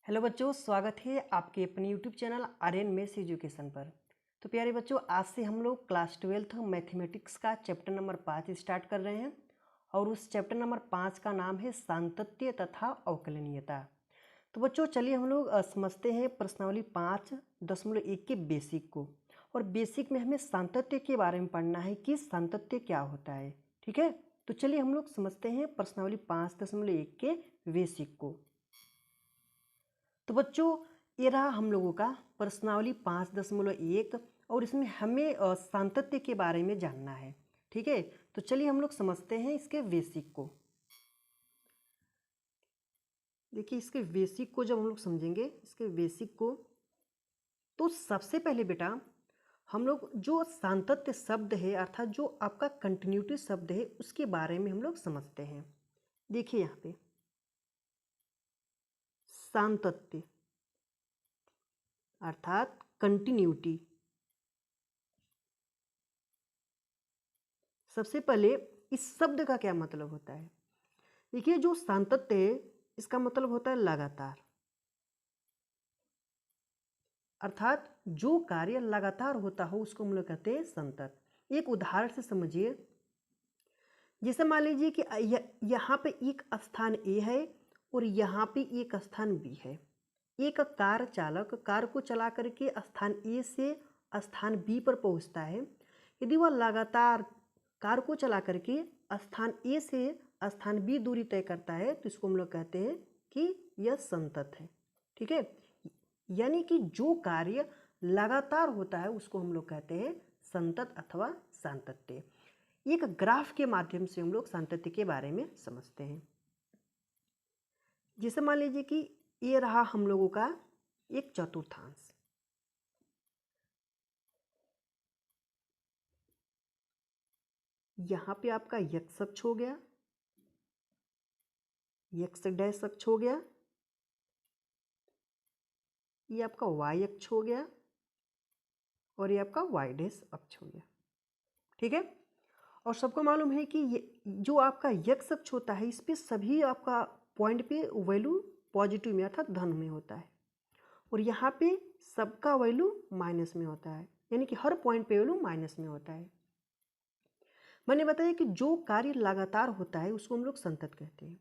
Hello बच्चों, स्वागत है आपके अपने YouTube channel Aryan maths education पर। तो प्यारे बच्चों, आज से हम लोग क्लास 12th मैथमेटिक्स का चैप्टर नंबर 5 स्टार्ट कर रहे हैं और उस चैप्टर नंबर 5 का नाम है सातत्य तथा अवकलनीयता। तो बच्चों चलिए हम लोग समझते हैं प्रश्नावली 5.1 के बेसिक को। और बेसिक में हमें सातत्य के बारे में पढ़ना है कि सातत्य क्या होता है। ठीक है, तो चलिए हम लोग समझते हैं प्रश्नावली 5.1 के बेसिक को। तो बच्चों ये रहा हम लोगों का प्रश्नावली 5.1 और इसमें हमें सातत्य के बारे में जानना है। ठीक है, तो चलिए हम लोग समझते हैं इसके बेसिक को। देखिए इसके बेसिक को जब हम लोग समझेंगे इसके बेसिक को, तो सबसे पहले बेटा हम लोग जो सातत्य शब्द है अर्थात जो आपका कंटिन्यूटी शब्द है उसके बारे में हम लोग समझते हैं। देखिए यहाँ पे सातत्य अर्थात कंटिन्यूटी। सबसे पहले इस शब्द का क्या मतलब होता है। देखिए जो सातत्य है इसका मतलब होता है लगातार, अर्थात जो कार्य लगातार होता हो उसको हम लोग कहते हैं सातत्य। एक उदाहरण से समझिए, जैसे मान लीजिए कि यहाँ पे एक स्थान ए है और यहाँ पे एक स्थान बी है। एक कार चालक कार को चला करके स्थान ए से स्थान बी पर पहुँचता है। यदि वह लगातार कार को चला करके स्थान ए से स्थान बी दूरी तय करता है तो इसको हम लोग कहते हैं कि यह संतत है। ठीक है, यानी कि जो कार्य लगातार होता है उसको हम लोग कहते हैं संतत अथवा सातत्य। एक ग्राफ के माध्यम से हम लोग सातत्य के बारे में समझते हैं। जैसे मान लीजिए कि ये रहा हम लोगों का एक चतुर्थांश। यहाँ पे आपका x अक्ष हो गया, x डैश अक्ष हो गया, ये आपका y अक्ष हो गया और ये आपका y डैश अक्ष हो गया। ठीक है, और सबको मालूम है कि ये जो आपका x अक्ष होता है इस पे सभी आपका पॉइंट पे वैल्यू पॉजिटिव में अर्थात धन में होता है और यहाँ पे सबका वैल्यू माइनस में होता है, यानी कि हर पॉइंट पे वैल्यू माइनस में होता है। मैंने बताया कि जो कार्य लगातार होता है उसको हम लोग संतत कहते हैं।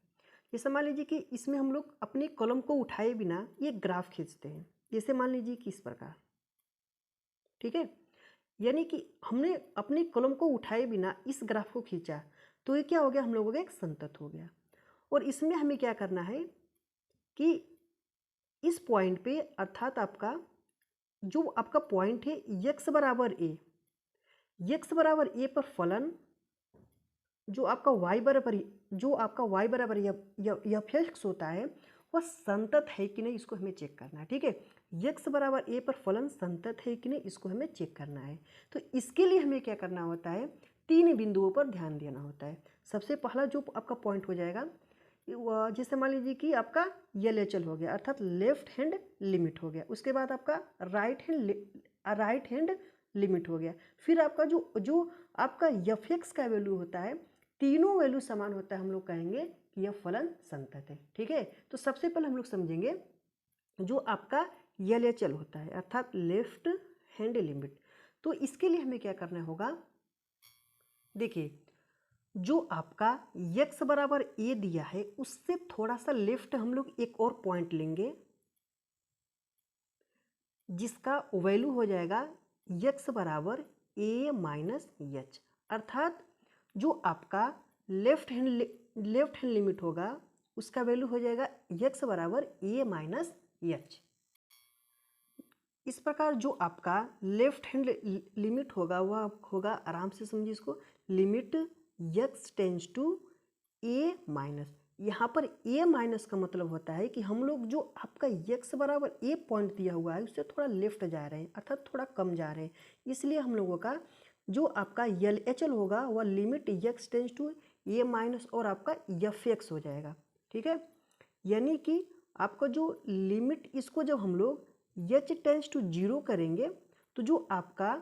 जैसे मान लीजिए कि इसमें हम लोग अपने कलम को उठाए बिना एक ग्राफ खींचते हैं, जैसे मान लीजिए कि इस प्रकार। ठीक है, यानी कि हमने अपने कलम को उठाए बिना इस ग्राफ को खींचा तो ये क्या हो गया, हम लोगों का एक संतत हो गया। और इसमें हमें क्या करना है कि इस पॉइंट पे अर्थात आपका जो आपका पॉइंट है x बराबर ए, x बराबर ए पर फलन जो आपका y बराबर एफ एक्स होता है वह संतत है कि नहीं इसको हमें चेक करना है। ठीक है, x बराबर ए पर फलन संतत है कि नहीं इसको हमें चेक करना है। तो इसके लिए हमें क्या करना होता है, तीन बिंदुओं पर ध्यान देना होता है। सबसे पहला जो आपका पॉइंट हो जाएगा, जैसे मान लीजिए कि आपका LHL हो गया अर्थात लेफ्ट हैंड लिमिट हो गया, उसके बाद आपका राइट हैंड लिमिट हो गया, फिर आपका जो आपका एफ एक्स का वैल्यू होता है, तीनों वैल्यू समान होता है, हम लोग कहेंगे कि यह फलन संतत है। ठीक है, तो सबसे पहले हम लोग समझेंगे जो आपका LHL होता है अर्थात लेफ्ट हैंड लिमिट। तो इसके लिए हमें क्या करना होगा, देखिए जो आपका x बराबर a दिया है उससे थोड़ा सा लेफ्ट हम लोग एक और पॉइंट लेंगे जिसका वैल्यू हो जाएगा x बराबर a माइनस एच, अर्थात जो आपका लेफ्ट हैंड लिमिट होगा उसका वैल्यू हो जाएगा x बराबर a माइनस एच। इस प्रकार जो आपका लेफ्ट हैंड लिमिट होगा वह होगा, आराम से समझिए इसको, limit x tends to a minus. यहाँ पर a माइनस का मतलब होता है कि हम लोग जो आपका x बराबर a पॉइंट दिया हुआ है उससे थोड़ा लेफ्ट जा रहे हैं अर्थात थोड़ा कम जा रहे हैं, इसलिए हम लोगों का जो आपका LHL होगा वह limit x tends to a minus और आपका एफ एक्स हो जाएगा। ठीक है, यानी कि आपका जो लिमिट इसको जब हम लोग h टेंस टू 0 करेंगे तो जो आपका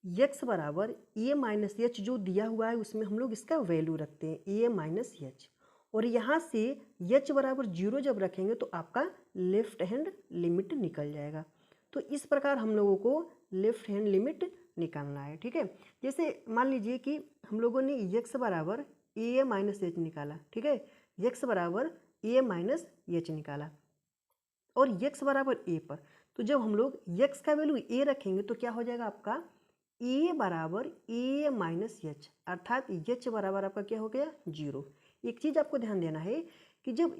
x बराबर a माइनस एच जो दिया हुआ है उसमें हम लोग इसका वैल्यू रखते हैं a माइनस एच, और यहाँ से h बराबर 0 जब रखेंगे तो आपका लेफ्ट हैंड लिमिट निकल जाएगा। तो इस प्रकार हम लोगों को लेफ्ट हैंड लिमिट निकालना है, ठीक है। जैसे मान लीजिए कि हम लोगों ने x बराबर a माइनस एच निकाला, ठीक है, x बराबर a माइनस एच निकाला और x बराबर a पर, तो जब हम लोग x का वैल्यू a रखेंगे तो क्या हो जाएगा आपका a बराबर a माइनस एच, अर्थात h बराबर आपका क्या हो गया 0। एक चीज़ आपको ध्यान देना है कि जब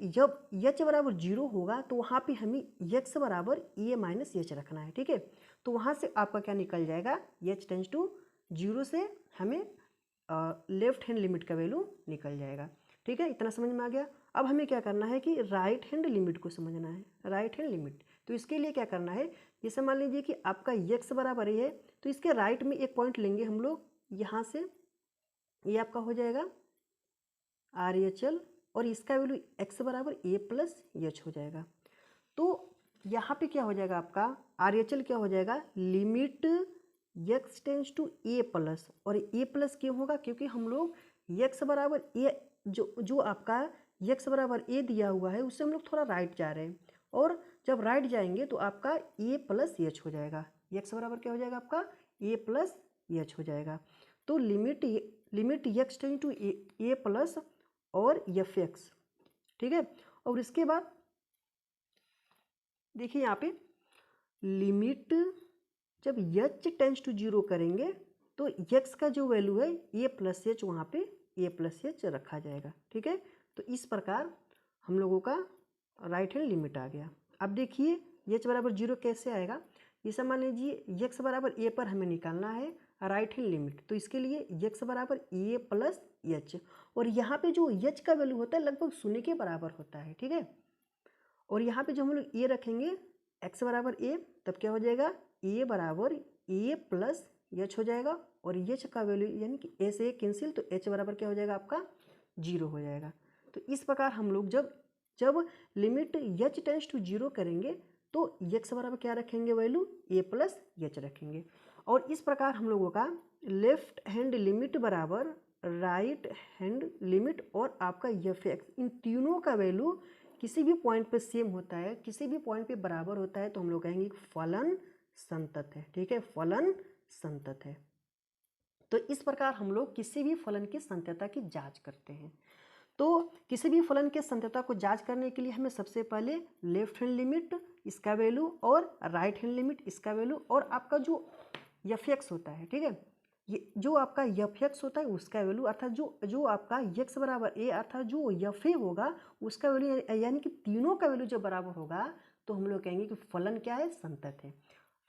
h बराबर 0 होगा तो वहाँ पे हमें x बराबर a माइनस एच रखना है, ठीक है। तो वहाँ से आपका क्या निकल जाएगा, h टेंस टू 0 से हमें लेफ्ट हैंड लिमिट का वैल्यू निकल जाएगा, ठीक है। इतना समझ में आ गया। अब हमें क्या करना है कि राइट हैंड लिमिट को समझना है, राइट हैंड लिमिट। तो इसके लिए क्या करना है, जैसे मान लीजिए कि आपका x बराबर a है तो इसके राइट में एक पॉइंट लेंगे हम लोग, यहाँ से ये आपका हो जाएगा RHL और इसका वैल्यू x बराबर a प्लस एच हो जाएगा। तो यहाँ पे क्या हो जाएगा आपका RHL क्या हो जाएगा, limit x tends to a plus, और a प्लस क्यों होगा, क्योंकि हम लोग x बराबर a जो आपका x बराबर a दिया हुआ है उससे हम लोग थोड़ा राइट जा रहे हैं, और जब राइट जाएंगे तो आपका a प्लस एच हो जाएगा। x बराबर क्या हो जाएगा आपका a प्लस एच हो जाएगा। तो limit x tends to a plus और एफ एक्स, ठीक है। और इसके बाद देखिए यहाँ पे लिमिट जब h टेंस टू 0 करेंगे तो x का जो वैल्यू है a प्लस एच, वहाँ पे a प्लस एच रखा जाएगा, ठीक है। तो इस प्रकार हम लोगों का राइट हैंड लिमिट आ गया। अब देखिए h बराबर 0 कैसे आएगा, जैसे मान लीजिए x बराबर a पर हमें निकालना है राइट हैंड लिमिट, तो इसके लिए x बराबर a प्लस एच, और यहाँ पे जो h का वैल्यू होता है लगभग 0 के बराबर होता है, ठीक है। और यहाँ पे जो हम लोग a रखेंगे x बराबर a, तब क्या हो जाएगा a बराबर a प्लस एच हो जाएगा, और h का वैल्यू यानी कि a से कैंसिल, तो h बराबर क्या हो जाएगा आपका 0 हो जाएगा। तो इस प्रकार हम लोग जब लिमिट h टेंस टू 0 करेंगे तो x बराबर क्या रखेंगे वैल्यू a प्लस एच रखेंगे, और इस प्रकार हम लोगों का लेफ्ट हैंड लिमिट बराबर राइट हैंड लिमिट और आपका एफ एक्स, इन तीनों का वैल्यू किसी भी पॉइंट पे सेम होता है, किसी भी पॉइंट पे बराबर होता है, तो हम लोग कहेंगे फलन संतत है, ठीक है, फलन संतत है। तो इस प्रकार हम लोग किसी भी फलन की संततता की जांच करते हैं। तो किसी भी फलन के संततता को जांच करने के लिए हमें सबसे पहले लेफ्ट हैंड लिमिट इसका वैल्यू और राइट हैंड लिमिट इसका वैल्यू और आपका जो एफ एक्स होता है, ठीक है, ये जो आपका एफ एक्स होता है उसका वैल्यू, अर्थात जो आपका एक्स बराबर ए अर्थात जो एफ ए होगा उसका वैल्यू, यानी कि तीनों का वैल्यू जब बराबर होगा तो हम लोग कहेंगे कि फलन क्या है, संतत है,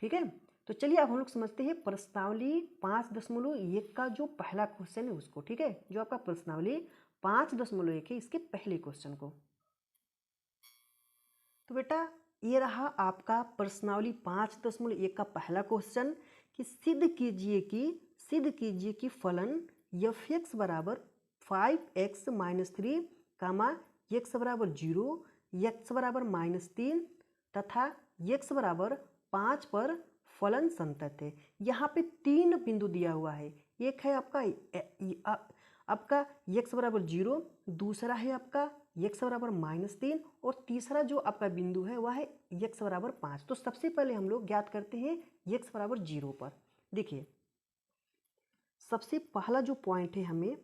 ठीक है। तो चलिए अब हम लोग समझते हैं प्रश्नावली 5.1 का जो पहला क्वेश्चन है उसको, ठीक है, जो आपका प्रश्नावली 5.1 है इसके पहले क्वेश्चन को। तो बेटा ये रहा आपका प्रश्नावली 5.1 का पहला क्वेश्चन कि सिद्ध कीजिए कि फलन एफ एक्स बराबर 5x माइनस 3 कामा एक्स बराबर 0, एक्स बराबर -3 तथा एक्स बराबर 5 पर फलन संतत है। यहाँ पे 3 बिंदु दिया हुआ है, एक है आपका x बराबर 0, दूसरा है आपका x बराबर -3 और तीसरा जो आपका बिंदु है वह है x बराबर 5। तो सबसे पहले हम लोग ज्ञात करते हैं x बराबर 0 पर। देखिए सबसे पहला जो पॉइंट है हमें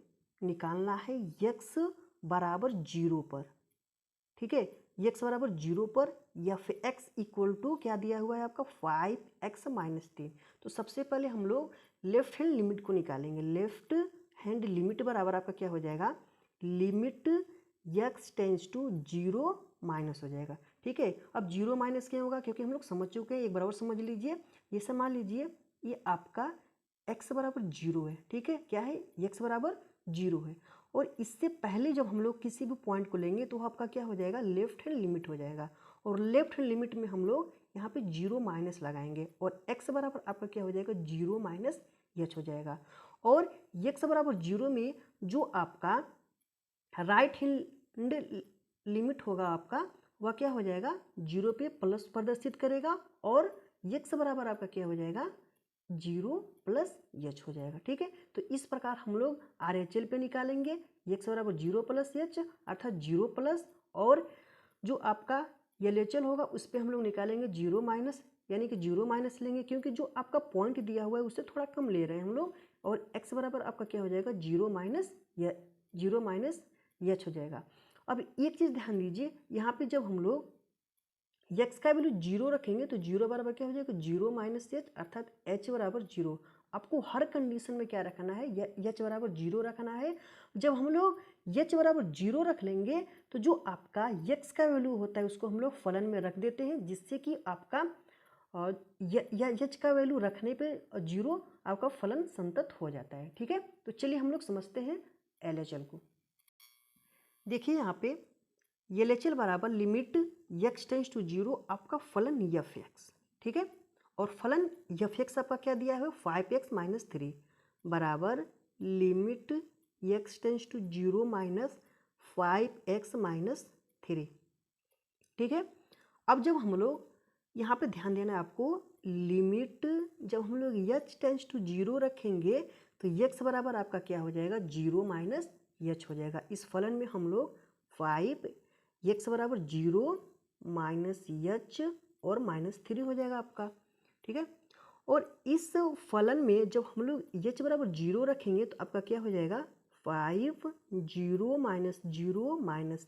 निकालना है x बराबर 0 पर, ठीक है, x बराबर 0 पर एफ एक्स इक्वल टू क्या दिया हुआ है आपका 5x माइनस 3। तो सबसे पहले हम लोग लेफ्ट हैंड लिमिट को निकालेंगे। लेफ्ट हैंड लिमिट बराबर आपका क्या हो जाएगा, limit x tends to 0 minus हो जाएगा, ठीक है। अब 0 माइनस क्या होगा, क्योंकि हम लोग समझ चुके हैं, एक बराबर समझ लीजिए। ये मान लीजिए ये आपका x बराबर 0 है, ठीक है, क्या है x बराबर 0 है, और इससे पहले जब हम लोग किसी भी पॉइंट को लेंगे तो आपका क्या हो जाएगा, लेफ्ट हैंड लिमिट हो जाएगा, और लेफ्ट हैंड लिमिट में हम लोग यहाँ पे 0 माइनस लगाएंगे और x बराबर आपका क्या हो जाएगा 0 माइनस एच हो जाएगा, और x बराबर 0 में जो आपका राइट हैंड लिमिट होगा आपका वह क्या हो जाएगा 0 पे प्लस प्रदर्शित करेगा, और x बराबर आपका क्या हो जाएगा 0 प्लस एच हो जाएगा, ठीक है। तो इस प्रकार हम लोग RHL पे निकालेंगे x बराबर 0 प्लस एच अर्थात 0 प्लस, और जो आपका LHL होगा उस पर हम लोग निकालेंगे 0 माइनस, यानी कि 0 माइनस लेंगे क्योंकि जो आपका पॉइंट दिया हुआ है उससे थोड़ा कम ले रहे हैं हम लोग, और x बराबर आपका क्या हो जाएगा 0 माइनस एच हो जाएगा। अब एक चीज़ ध्यान दीजिए, यहाँ पे जब हम लोग x का वैल्यू 0 रखेंगे तो 0 बराबर क्या हो जाएगा 0 माइनस एच अर्थात h बराबर 0। आपको हर कंडीशन में क्या रखना है, h बराबर 0 रखना है। जब हम लोग h बराबर 0 रख लेंगे तो जो आपका x का वैल्यू होता है उसको हम लोग फलन में रख देते हैं, जिससे कि आपका h का वैल्यू रखने पे 0 आपका फलन संतत हो जाता है। ठीक है, तो चलिए हम लोग समझते हैं LHL को। देखिए यहाँ पे LHL बराबर लिमिट x टेंस टू 0 आपका फलन f(x), ठीक है, और फलन f(x) आपका क्या दिया है 5x माइनस 3 बराबर limit x tends to 0 minus 5x minus 3। ठीक है, अब जब हम लोग यहाँ पे ध्यान देना है आपको, लिमिट जब हम लोग h टेंस टू 0 रखेंगे तो x बराबर आपका क्या हो जाएगा 0 माइनस h हो जाएगा। इस फलन में हम लोग 5x बराबर 0 माइनस h और माइनस 3 हो जाएगा आपका। ठीक है, और इस फलन में जब हम लोग h बराबर 0 रखेंगे तो आपका क्या हो जाएगा 5 0 माइनस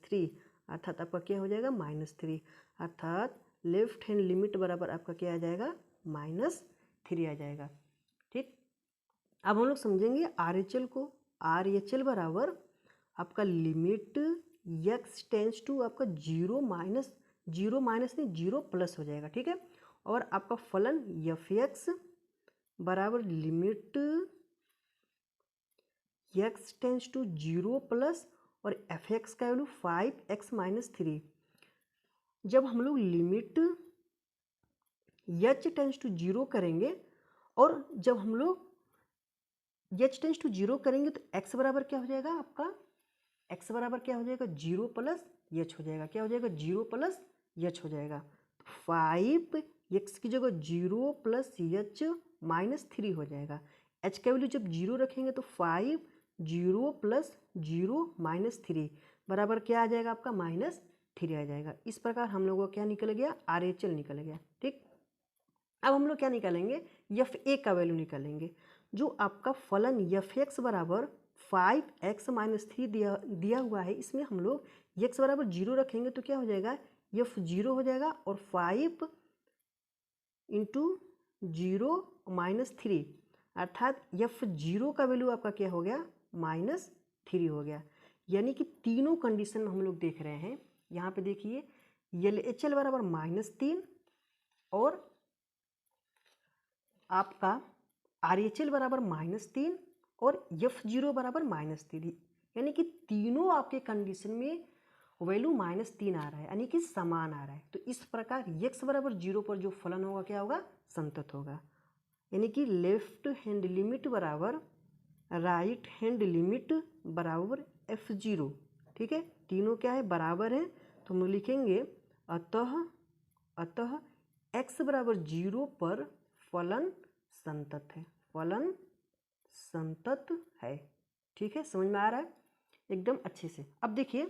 3 अर्थात आपका क्या हो जाएगा -3, अर्थात लेफ्ट हैंड लिमिट बराबर आपका क्या आ जाएगा -3 आ जाएगा। ठीक, अब हम लोग समझेंगे RHL को। RHL बराबर आपका लिमिट x टेंस टू आपका 0 माइनस नहीं 0 प्लस हो जाएगा। ठीक है, और आपका फलन f(x) बराबर limit x tends to 0 plus और f(x) का वैल्यू 5x माइनस 3। जब हम लोग लिमिट h टेंस टू 0 करेंगे और जब हम लोग h टेंस टू 0 करेंगे तो x बराबर क्या हो जाएगा आपका, x बराबर क्या हो जाएगा 0 प्लस h हो जाएगा। क्या हो जाएगा 0 प्लस h हो जाएगा। 5x की जगह 0 प्लस h माइनस 3 हो जाएगा। h का वैल्यू जब 0 रखेंगे तो 5 0 प्लस 0 माइनस 3 बराबर क्या आ जाएगा आपका -3 आ जाएगा। इस प्रकार हम लोगों का क्या निकल गया RHL निकल गया। ठीक, अब हम लोग क्या निकालेंगे fa का वैल्यू निकालेंगे। जो आपका फलन f(x) बराबर 5x माइनस 3 दिया हुआ है, इसमें हम लोग x बराबर 0 रखेंगे तो क्या हो जाएगा f 0 हो जाएगा और 5 इंटू 0 माइनस 3 अर्थात f 0 का वैल्यू आपका क्या हो गया -3 हो गया। यानी कि तीनों कंडीशन हम लोग देख रहे हैं। यहाँ पे देखिए LHL बराबर -3 और आपका RHL बराबर -3 और f0 बराबर -3, यानी कि तीनों आपके कंडीशन में वैल्यू -3 आ रहा है, यानी कि समान आ रहा है। तो इस प्रकार x बराबर 0 पर जो फलन होगा क्या होगा संतत होगा, यानी कि लेफ्ट हैंड लिमिट बराबर राइट हैंड लिमिट बराबर f0। ठीक है, तीनों क्या है बराबर है, तो हम लिखेंगे अतः x बराबर 0 पर फलन संतत है, फलन संतत है। ठीक है, समझ में आ रहा है एकदम अच्छे से। अब देखिए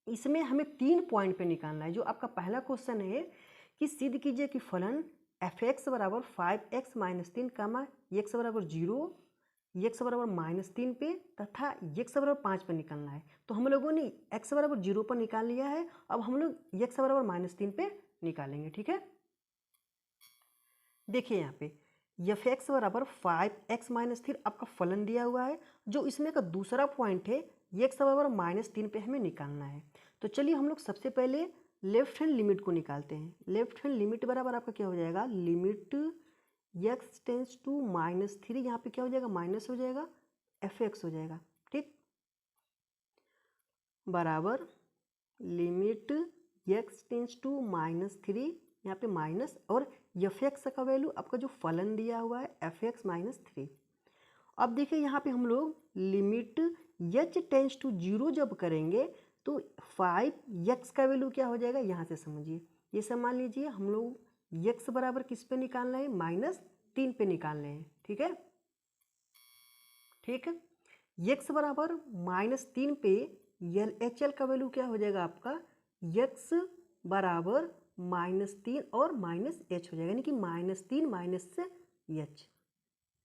इसमें हमें 3 पॉइंट पे निकालना है। जो आपका पहला क्वेश्चन है कि सिद्ध कीजिए कि फलन f(x) बराबर 5x माइनस 3 कामा x बराबर 0 x बराबर -3 पे तथा x बराबर 5 पे निकालना है। तो हम लोगों ने x बराबर 0 पर निकाल लिया है, अब हम लोग x बराबर -3 पे निकालेंगे। ठीक है, देखिए यहाँ पे f(x) बराबर 5x माइनस 3 आपका फलन दिया हुआ है। जो इसमें का दूसरा पॉइंट है x बराबर -3 पे हमें निकालना है। तो चलिए हम लोग सबसे पहले लेफ्ट हैंड लिमिट को निकालते हैं। लेफ्ट हैंड लिमिट बराबर आपका क्या हो जाएगा लिमिट x टेंस टू -3, यहाँ पे क्या हो जाएगा माइनस हो जाएगा f(x) हो जाएगा। ठीक, बराबर लिमिट x टेंस टू -3, यहाँ पे माइनस और f(x) का वैल्यू आपका जो फलन दिया हुआ है f(x) -3। अब देखिए यहाँ पे हम लोग लिमिट h टेंस टू 0 जब करेंगे तो 5x का वैल्यू क्या हो जाएगा, यहाँ से समझिए। ये सब मान लीजिए हम लोग x बराबर किस पे निकालना है -3 पे निकालने हैं। ठीक है, ठीक है, x बराबर -3 पे LHL का वैल्यू क्या हो जाएगा आपका, x बराबर -3 और -h हो जाएगा, यानी कि -3 -h।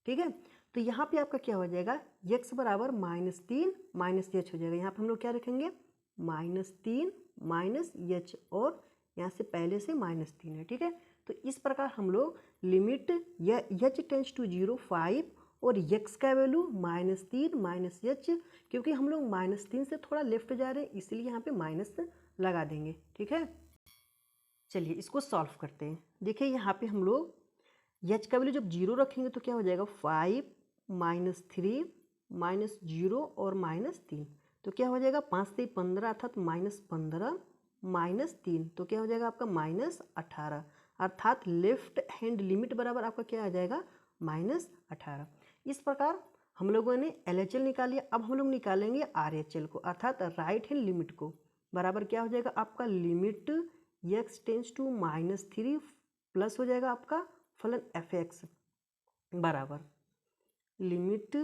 ठीक है, तो यहाँ पे आपका क्या हो जाएगा, x बराबर -3 -h हो जाएगा। यहाँ पे हम लोग क्या रखेंगे, -3 -h, और यहाँ से पहले से -3 है। ठीक है, तो इस प्रकार हम लोग लिमिट h टेंस टू 0 5 और x का वैल्यू -3 -h, क्योंकि हम लोग -3 से थोड़ा लेफ्ट जा रहे हैं इसलिए यहाँ पे माइनस लगा देंगे। ठीक है, चलिए इसको सॉल्व करते हैं। देखिए यहाँ पे हम लोग h का वैल्यू जब 0 रखेंगे तो क्या हो जाएगा, 5 -3 -0 और -3, तो क्या हो जाएगा, 5 से 15 अर्थात -15 -3, तो क्या हो जाएगा आपका -18, अर्थात लेफ्ट हैंड लिमिट बराबर आपका क्या आ जाएगा, -18। इस प्रकार हम लोगों ने LHL निकाल लिया। अब हम लोग निकालेंगे RHL को, अर्थात राइट हैंड लिमिट को, बराबर क्या हो जाएगा आपका, limit x tends to -3 plus हो जाएगा आपका फलन fx बराबर limit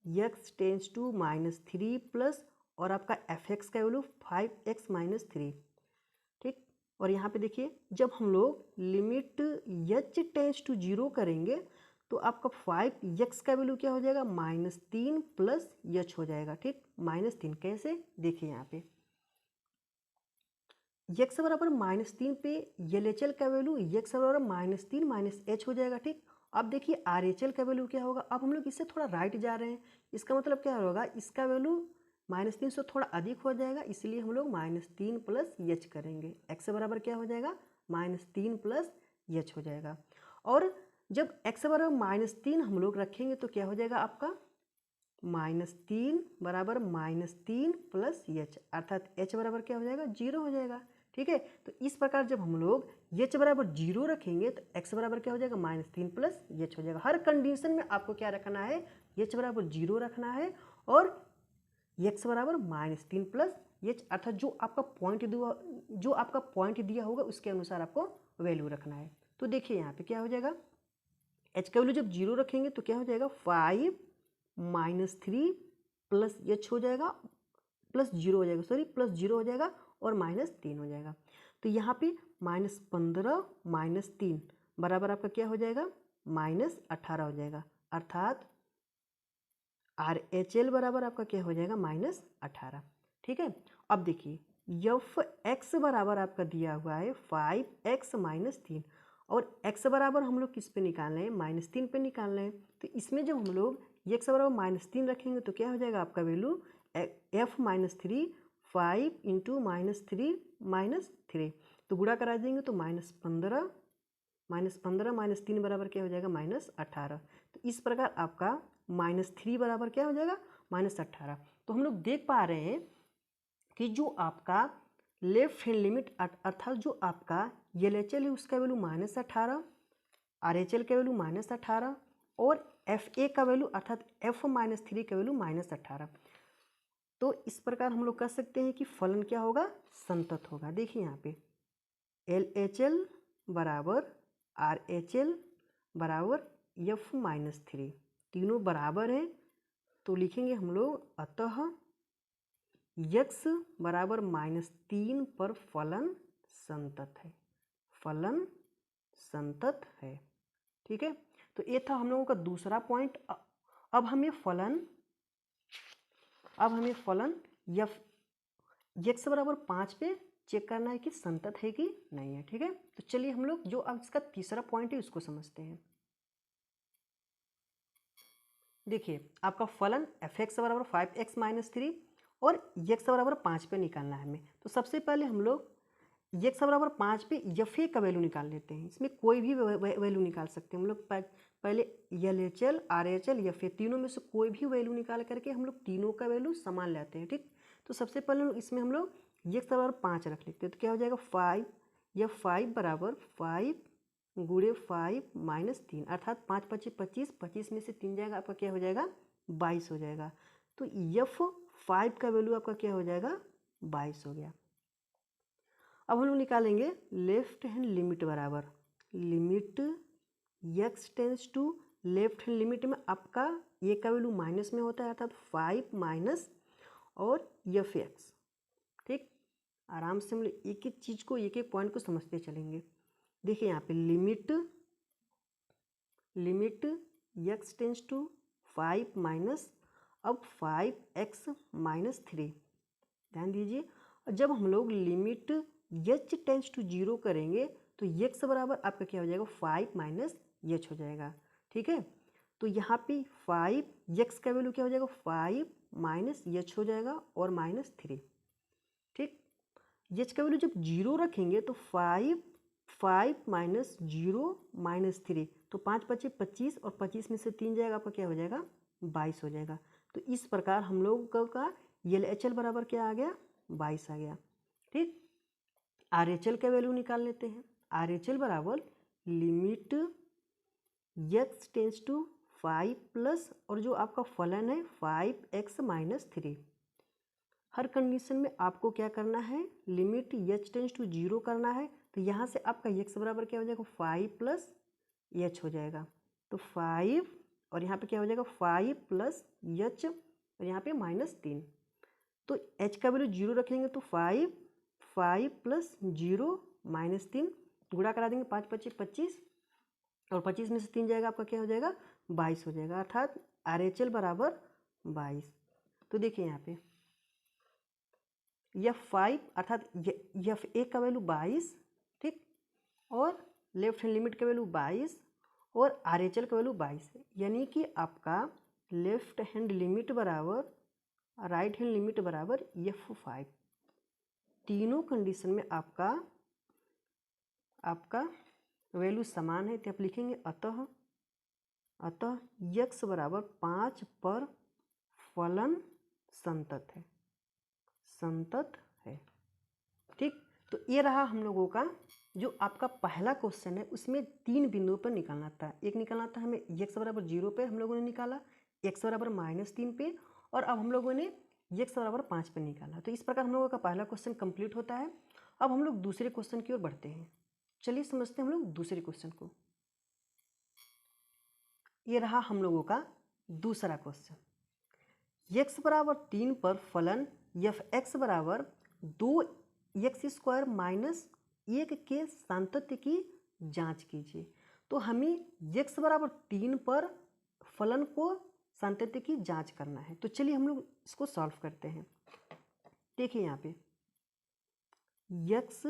x tends to -3 plus और आपका fx का वैल्यू 5x - 3। ठीक, और यहाँ पे देखिए जब हम लोग लिमिट h टेंस टू 0 करेंगे तो आपका 5x का वैल्यू क्या हो जाएगा, -3 प्लस h हो जाएगा। ठीक, -3 कैसे, देखिए यहाँ पे x बराबर -3 पे LHL का वैल्यू x बराबर -3 -h हो जाएगा। ठीक, अब देखिए RHL का वैल्यू क्या होगा, अब हम लोग इससे थोड़ा राइट जा रहे हैं, इसका मतलब क्या होगा, इसका वैल्यू -3 से थोड़ा अधिक हो जाएगा, इसलिए हम लोग -3 प्लस h करेंगे। x बराबर क्या हो जाएगा, -3 प्लस h हो जाएगा। और जब x बराबर -3 हम लोग रखेंगे तो क्या हो जाएगा आपका, -3 बराबर -3 प्लस h, अर्थात h बराबर क्या हो जाएगा, 0 हो जाएगा। ठीक है, तो इस प्रकार जब हम लोग h बराबर 0 रखेंगे तो x बराबर क्या हो जाएगा, -3 प्लस h हो जाएगा। हर कंडीशन में आपको क्या रखना है, h बराबर 0 रखना है और x बराबर -3 प्लस h, अर्थात जो आपका पॉइंट दिया होगा उसके अनुसार आपको वैल्यू रखना है। तो देखिए यहाँ पे क्या हो जाएगा, h का वैल्यू जब 0 रखेंगे तो क्या हो जाएगा, 5 -3 प्लस h हो जाएगा, प्लस 0 हो जाएगा, सॉरी प्लस 0 हो जाएगा और -3 हो जाएगा। तो यहाँ पे -15 -3 बराबर आपका क्या हो जाएगा, -18 हो जाएगा, अर्थात RHL बराबर आपका क्या हो जाएगा, -18। ठीक है, अब देखिए fx बराबर आपका दिया हुआ है 5x - 3 और x बराबर हम लोग किस पे निकाल रहे हैं, -3 पे निकाल रहे हैं। तो इसमें जब हम लोग x बराबर -3 रखेंगे तो क्या हो जाएगा आपका वैल्यू f -3 5 इंटू -3 -3, तो गुणा करा देंगे तो -15 -3 बराबर क्या हो जाएगा, -18। तो इस प्रकार आपका -3 बराबर क्या हो जाएगा, -18। तो हम लोग देख पा रहे हैं कि जो आपका लेफ्ट हैंड लिमिट अर्थात जो आपका LHL है उसका वैल्यू -18, RHL का वैल्यू -18 और FA का वैल्यू अर्थात f -3 का वैल्यू -18। तो इस प्रकार हम लोग कह सकते हैं कि फलन क्या होगा, संतत होगा। देखिए यहाँ पे LHL बराबर RHL बराबर f -3, तीनों बराबर हैं तो लिखेंगे हम लोग, अतः x बराबर -3 पर फलन संतत है, फलन संतत है। ठीक है, तो ये था हम लोगों का दूसरा पॉइंट। अब हमें फलन x बराबर 5 पे चेक करना है कि संतत है कि नहीं है। ठीक है, तो चलिए हम लोग जो अब इसका तीसरा पॉइंट है उसको समझते हैं। देखिए आपका फलन fx बराबर 5x - 3 और x बराबर 5 पे निकालना है हमें। तो सबसे पहले हम लोग x बराबर 5 पे fa का वैल्यू निकाल लेते हैं। इसमें कोई भी वैल्यू निकाल सकते हैं हम लोग। पहले LHL RHL fa तीनों में से कोई भी वैल्यू निकाल करके हम लोग तीनों का वैल्यू समान लेते हैं। ठीक, तो सबसे पहले इसमें हम लोग x बराबर 5 रख लेते हैं। तो क्या हो जाएगा, 5 बराबर 5 गुणे 5 -3, अर्थात 5 × 5 = 25, 25 में से 3 जाएगा आपका क्या हो जाएगा, 22 हो जाएगा। तो f5 का वैल्यू आपका क्या हो जाएगा, 22 हो गया। अब हम लोग निकालेंगे लेफ्ट हैंड लिमिट बराबर limit x tends to left hand limit में आपका ए का वैल्यू माइनस में होता है, अर्थात 5 माइनस और एफ एक्स। ठीक, आराम से हम लोग एक एक चीज़ को, एक एक पॉइंट को समझते चलेंगे। देखिए यहाँ पे limit x tends to 5 minus, अब 5x माइनस 3, ध्यान दीजिए। और जब हम लोग लिमिट एच टेंस टू 0 करेंगे तो x बराबर आपका क्या हो जाएगा, 5 माइनस एच हो जाएगा। ठीक है, तो यहाँ पे 5x का वैल्यू क्या हो जाएगा, 5 माइनस एच हो जाएगा और माइनस 3। ठीक, एच का वैल्यू जब 0 रखेंगे तो 5 माइनस 0 माइनस 3, तो 5 पच्चीस 25 और 25 में से 3 जाएगा, आपका क्या हो जाएगा, 22 हो जाएगा। तो इस प्रकार हम लोगों का LHL बराबर क्या आ गया, 22 आ गया। ठीक, RHL का वैल्यू निकाल लेते हैं। RHL बराबर limit x tends to 5 plus और जो आपका फलन है 5x माइनस 3। हर कंडीशन में आपको क्या करना है, लिमिट h टेंस टू 0 करना है। तो यहाँ से आपका x बराबर क्या हो जाएगा, 5 प्लस h हो जाएगा। तो 5 और यहाँ पे क्या हो जाएगा, 5 प्लस h और यहाँ पे माइनस 3। तो h का वैल्यू 0 रखेंगे तो 5 प्लस 0 माइनस 3, गुणा करा देंगे, 5 पच्चीस 25 और 25 में से 3 जाएगा, आपका क्या हो जाएगा, 22 हो जाएगा, अर्थात RHL बराबर 22। तो देखिए यहाँ पे F5 अर्थात F1 का वैल्यू 22, ठीक, और लेफ्ट हैंड लिमिट का वैल्यू 22 और RHL का वैल्यू 22 है। यानी कि आपका लेफ्ट हैंड लिमिट बराबर राइट हैंड लिमिट बराबर F5। तीनों कंडीशन में आपका वैल्यू समान है, तो आप लिखेंगे अतः x बराबर 5 पर फलन संतत है। ठीक, तो ये रहा हम लोगों का जो आपका पहला क्वेश्चन है, उसमें 3 बिंदुओं पर निकालना था। एक निकालना था हमें x बराबर 0 पे, हम लोगों ने निकाला, x बराबर -3 पे, और अब हम लोगों ने x बराबर 5 पे निकाला। तो इस प्रकार हम लोगों का पहला क्वेश्चन कंप्लीट होता है। अब हम लोग दूसरे क्वेश्चन की ओर बढ़ते हैं। चलिए समझते हैं हम लोग दूसरे क्वेश्चन को। ये रहा हम लोगों का दूसरा क्वेश्चन। x बराबर 3 पर फलन f(x) बराबर 2x² माइनस 1 के सातत्य की जांच कीजिए। तो हमें x बराबर 3 पर फलन को सातत्य की जांच करना है। तो चलिए हम लोग इसको सॉल्व करते हैं। देखिए यहाँ पे x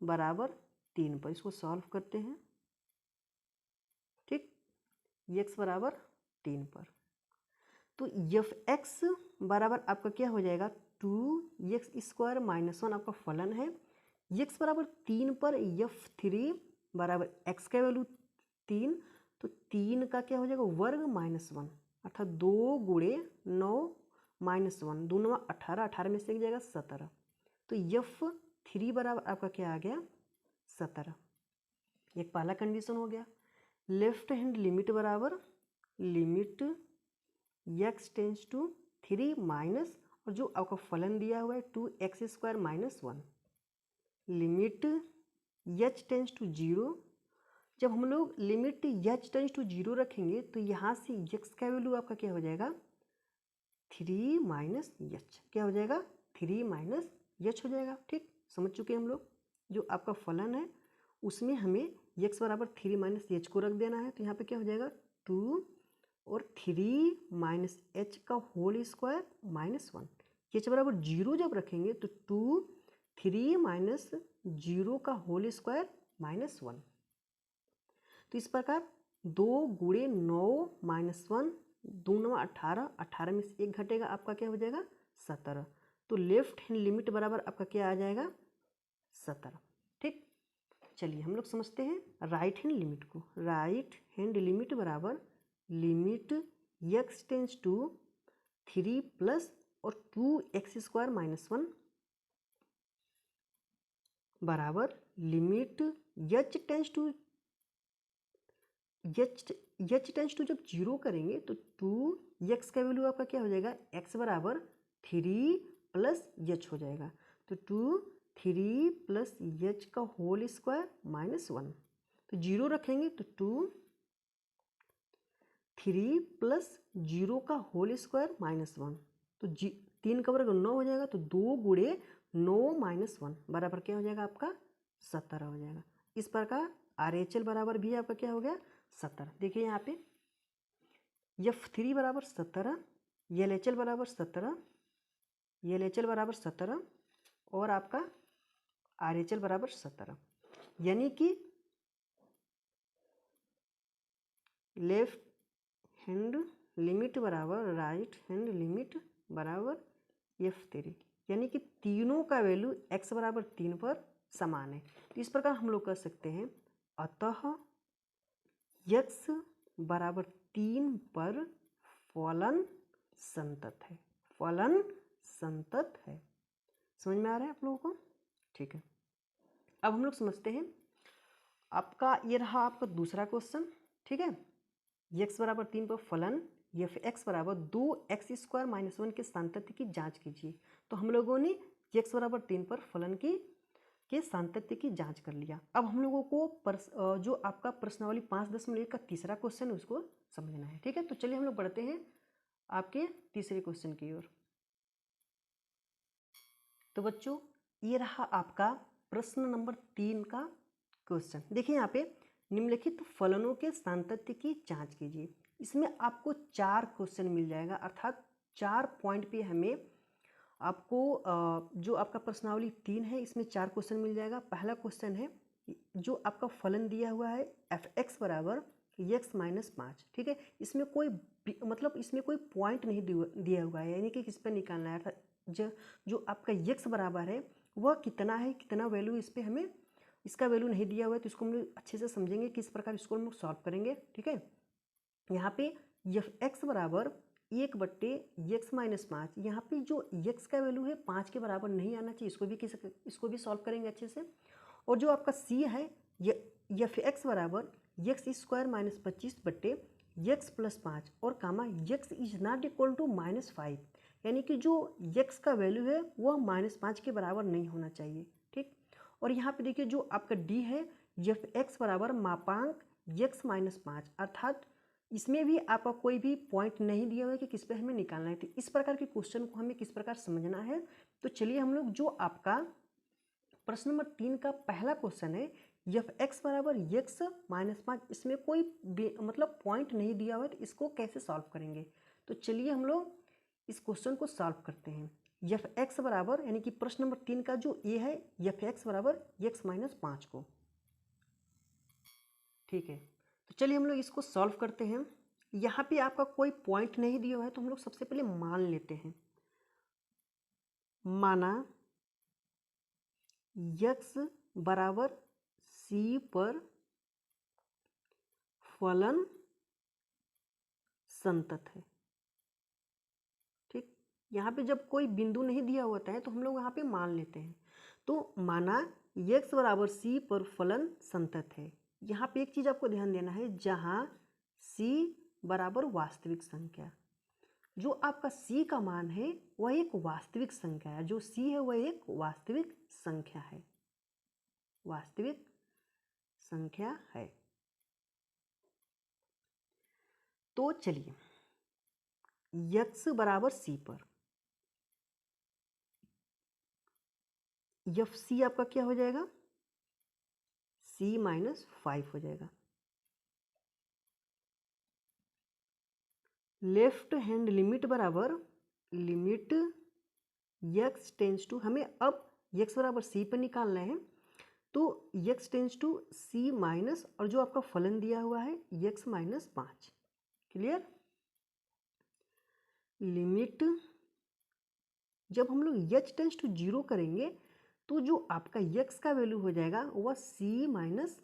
बराबर 3 पर इसको सॉल्व करते हैं। ठीक, x बराबर 3 पर, तो f(x) बराबर आपका क्या हो जाएगा, 2x² माइनस 1 आपका फलन है। x बराबर 3 पर f3 बराबर x का वैल्यू 3, तो 3 का क्या हो जाएगा, वर्ग -1, अर्थात 2 गुणे 9 माइनस 1, 2 9 18, 18 में से एक जाएगा 17। तो f3 बराबर आपका क्या आ गया, 17। एक पहला कंडीशन हो गया। लेफ्ट हैंड लिमिट बराबर limit x tends to 3 minus और जो आपका फलन दिया हुआ है 2x² minus 1, limit h tends to 0। जब हम लोग लिमिट h टेंस टू 0 रखेंगे तो यहाँ से x का वैल्यू आपका क्या हो जाएगा, 3 माइनस h, क्या हो जाएगा, 3 माइनस h हो जाएगा। ठीक, समझ चुके हैं हम लोग। जो आपका फलन है उसमें हमें x बराबर 3 माइनस h को रख देना है। तो यहाँ पे क्या हो जाएगा, 2 और 3 माइनस h का होल स्क्वायर माइनस 1। h बराबर 0 जब रखेंगे तो 2 3 माइनस 0 का होल स्क्वायर माइनस 1। तो इस प्रकार 2 गुणे 9 माइनस 1, 2 9 18, 18 में से 1 घटेगा, आपका क्या हो जाएगा, 17। तो लेफ्ट हैंड लिमिट बराबर आपका क्या आ जाएगा, 17। ठीक, चलिए हम लोग समझते हैं राइट हैंड लिमिट को। राइट हैंड लिमिट बराबर limit x tends to 3 plus और 2x² माइनस 1 बराबर लिमिट h टेंस टू जब 0 करेंगे तो 2x का वैल्यू आपका क्या हो जाएगा, x बराबर 3 प्लस h हो जाएगा। तो 2 3 प्लस h का होल स्क्वायर माइनस 1, तो 0 रखेंगे तो 2 3 प्लस 0 का होल स्क्वायर -1, तो 3 का वर्ग 9 हो जाएगा, तो 2 गुणे 9 माइनस 1 बराबर क्या हो जाएगा आपका 17 हो जाएगा। इस प्रकार RHL बराबर भी आपका क्या हो गया 17। देखिए यहाँ पे F3 बराबर 17, LHL बराबर 17, LHL बराबर 17 और आपका RHL बराबर 17, यानी कि लेफ्ट हैंड लिमिट बराबर राइट हैंड लिमिट बराबर F3, यानी कि तीनों का वैल्यू x बराबर 3 पर समान है। तो इस प्रकार हम लोग कर सकते हैं, अतः x बराबर 3 पर फलन संतत है। फलन संतत है। समझ में आ रहा है आप लोगों को? ठीक है, अब हम लोग समझते हैं आपका ये रहा आपका दूसरा क्वेश्चन। ठीक है, x बराबर 3 पर फलन f(x) बराबर 2x स्क्वायर माइनस 1 के सातत्य की जांच कीजिए। तो हम लोगों ने x बराबर 3 पर फलन के सातत्य की जांच कर लिया। अब हम लोगों को जो आपका प्रश्नावली 5.1 का तीसरा क्वेश्चन है उसको समझना है। ठीक है, तो चलिए हम लोग बढ़ते हैं आपके तीसरे क्वेश्चन की ओर। तो बच्चों ये रहा आपका प्रश्न नंबर 3 का क्वेश्चन। देखिए यहाँ पे निम्नलिखित फलनों के सातत्य की जांच कीजिए। इसमें आपको 4 क्वेश्चन मिल जाएगा, अर्थात 4 पॉइंट पे हमें आपको जो आपका प्रश्नावली 3 है इसमें 4 क्वेश्चन मिल जाएगा। पहला क्वेश्चन है जो आपका फलन दिया हुआ है f(x) बराबर x माइनस 5। ठीक है, इसमें कोई मतलब इसमें कोई पॉइंट नहीं दिया हुआ है, यानी कि किस पर निकालना है। जो आपका x बराबर है वह कितना है, कितना वैल्यू इस पर हमें इसका वैल्यू नहीं दिया हुआ है, तो इसको हम लोग अच्छे से समझेंगे किस प्रकार इसको हम लोग सॉल्व करेंगे। ठीक है, यहाँ पे f(x) बराबर 1/x माइनस 5, यहाँ पे जो x का वैल्यू है 5 के बराबर नहीं आना चाहिए, इसको भी सॉल्व करेंगे अच्छे से। और जो आपका c है f(x) बराबर x square minus 25/x plus 5 और comma x is not equal to -5, यानी कि जो x का वैल्यू है वह -5 के बराबर नहीं होना चाहिए। ठीक, और यहाँ पे देखिए जो आपका d है f(x) बराबर मापांक x माइनस 5, अर्थात इसमें भी आपका कोई भी पॉइंट नहीं दिया हुआ है कि किस पे हमें निकालना है। तो इस प्रकार के क्वेश्चन को हमें किस प्रकार समझना है, तो चलिए हम लोग जो आपका प्रश्न नंबर 3 का पहला क्वेश्चन है f(x) बराबर x माइनस 5, इसमें कोई मतलब पॉइंट नहीं दिया हुआ है, तो इसको कैसे सॉल्व करेंगे। तो चलिए हम लोग इस क्वेश्चन को सॉल्व करते हैं। f(x) बराबर यानी कि प्रश्न नंबर 3 का जो a है f(x) बराबर x माइनस 5 को। ठीक है, तो चलिए हम लोग इसको सॉल्व करते हैं। यहाँ पे आपका कोई पॉइंट नहीं दिया हुआ है, तो हम लोग सबसे पहले मान लेते हैं। माना x बराबर c पर फलन संतत है। ठीक, यहाँ पे जब कोई बिंदु नहीं दिया होता है तो हम लोग यहाँ पे मान लेते हैं। तो माना x बराबर c पर फलन संतत है। यहाँ पे एक चीज आपको ध्यान देना है, जहाँ c बराबर वास्तविक संख्या, जो आपका c का मान है वह एक वास्तविक संख्या है। जो c है वह एक वास्तविक संख्या है, वास्तविक संख्या है। तो चलिए x बराबर c पर fc आपका क्या हो जाएगा, c माइनस 5 हो जाएगा। लेफ्ट हैंड लिमिट बराबर लिमिट x टेंस टू, हमें अब x बराबर c पर निकालना है, तो x tends to c minus, और जो आपका फलन दिया हुआ है x माइनस 5। क्लियर, लिमिट जब हम लोग h टेंस टू 0 करेंगे तो जो आपका x का वैल्यू हो जाएगा वह c माइनस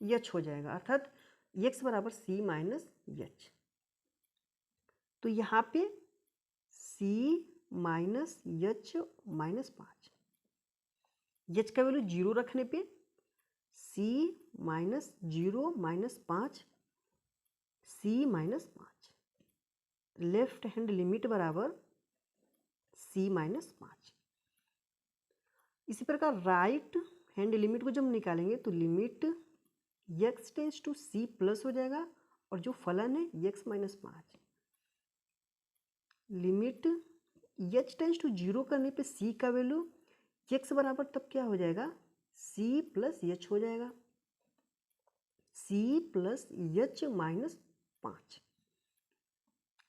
h हो जाएगा, अर्थात x बराबर c माइनस h। तो यहाँ पे c minus h minus 5, h का वैल्यू 0 रखने पे c minus 0 minus 5, c minus 5। Left hand limit बराबर c माइनस 5। इसी प्रकार राइट हैंड लिमिट को जब निकालेंगे तो limit x tends to c plus हो जाएगा, और जो फलन है x minus 5, limit h tends to 0 करने पे c का वैल्यू x बराबर तब क्या हो जाएगा, c प्लस h हो जाएगा, c प्लस h माइनस 5,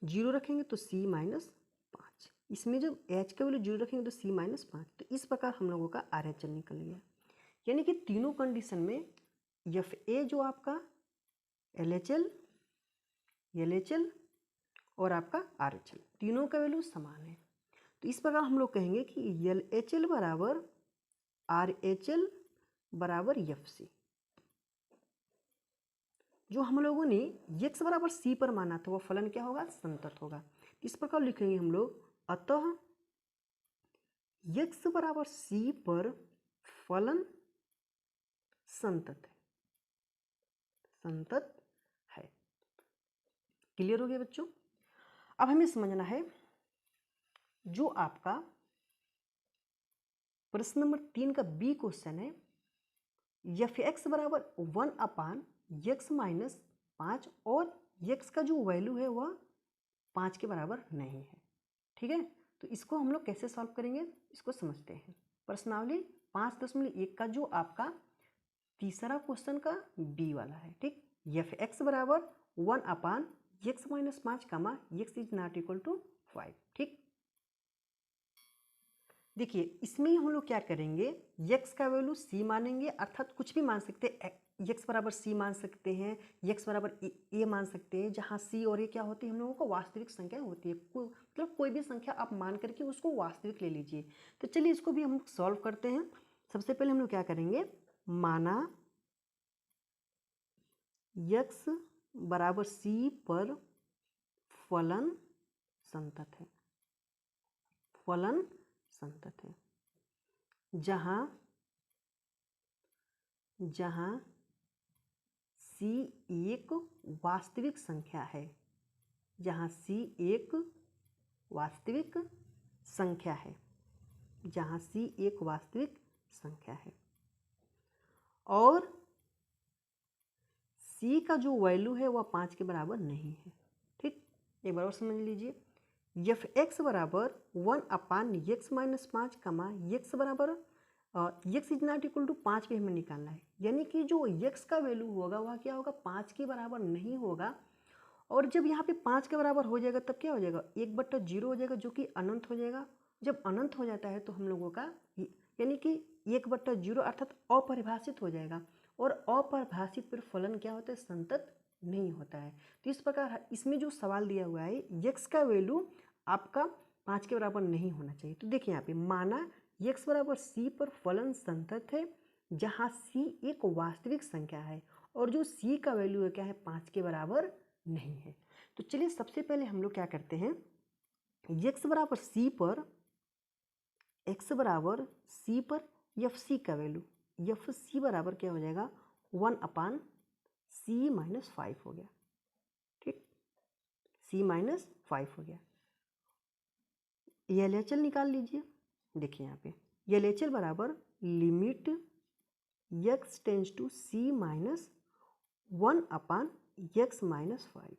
0 रखेंगे तो c माइनस 5, इसमें जब h का वैल्यू 0 रखेंगे तो c माइनस 5, तो इस प्रकार हम लोगों का RHL निकल गया। यानी कि तीनों कंडीशन में FA जो आपका LHL, LHL और आपका RHL तीनों का वैल्यू समान है। तो इस प्रकार हम लोग कहेंगे कि LHL बराबर RHL बराबर FC। जो हम लोगों ने x बराबर c पर माना था वह फलन क्या होगा, संतत होगा। इस प्रकार लिखेंगे हम लोग, अतः x बराबर c पर फलन संतत है, संतत है। क्लियर हो गया बच्चों? अब हमें समझना है जो आपका प्रश्न नंबर 3 का बी क्वेश्चन है, f(x) बराबर 1 अपान x माइनस 5 और x का जो वैल्यू है वह 5 के बराबर नहीं है। ठीक है, तो इसको हम लोग कैसे सॉल्व करेंगे, इसको समझते हैं। प्रश्नावली 5.1 का जो आपका तीसरा क्वेश्चन का बी वाला है। ठीक, f(x) बराबर 1 upon x minus 5 comma x is not equal to 5। ठीक, देखिए इसमें हम लोग क्या करेंगे, x का वैल्यू c मानेंगे, अर्थात कुछ भी मान सकते हैं, x बराबर c मान सकते हैं, x बराबर a मान सकते हैं, जहाँ c और a क्या होती है, हम लोगों को वास्तविक संख्या होती है। मतलब कोई भी संख्या आप मान करके उसको वास्तविक ले लीजिए। तो चलिए इसको भी हम लोग सॉल्व करते हैं। सबसे पहले हम लोग क्या करेंगे, माना x बराबर c पर फलन संतत है, फलन संतत है, जहाँ c एक वास्तविक संख्या है, जहाँ c एक वास्तविक संख्या है, जहाँ c एक वास्तविक संख्या है, और c का जो वैल्यू है वह 5 के बराबर नहीं है। ठीक, एक बार और समझ लीजिए, f(x) बराबर 1 अपान x माइनस 5 कमा x बराबर x is not equal to 5 भी हमें निकालना है। यानी कि जो x का वैल्यू होगा वह क्या होगा, 5 के बराबर नहीं होगा। और जब यहाँ पे 5 के बराबर हो जाएगा तब क्या हो जाएगा, 1/0 हो जाएगा, जो कि अनंत हो जाएगा। जब अनंत हो जाता है तो हम लोगों का यानी कि 1/0 अर्थात अपरिभाषित हो जाएगा, और अपरिभाषित पर फलन क्या होता है, संतत नहीं होता है। तो इस प्रकार इसमें जो सवाल दिया हुआ है, x का वैल्यू आपका 5 के बराबर नहीं होना चाहिए। तो देखिए यहाँ पे माना x बराबर c पर फलन संतत है, जहाँ c एक वास्तविक संख्या है, और जो c का वैल्यू है क्या है, 5 के बराबर नहीं है। तो चलिए सबसे पहले हम लोग क्या करते हैं, x बराबर c पर fc का वैल्यू fc बराबर क्या हो जाएगा, 1 अपान c माइनस 5 हो गया। ठीक, c माइनस 5 हो गया। LHL निकाल लीजिए। देखिए यहाँ पे LHL बराबर limit x tends to c minus 1 upon x minus 5।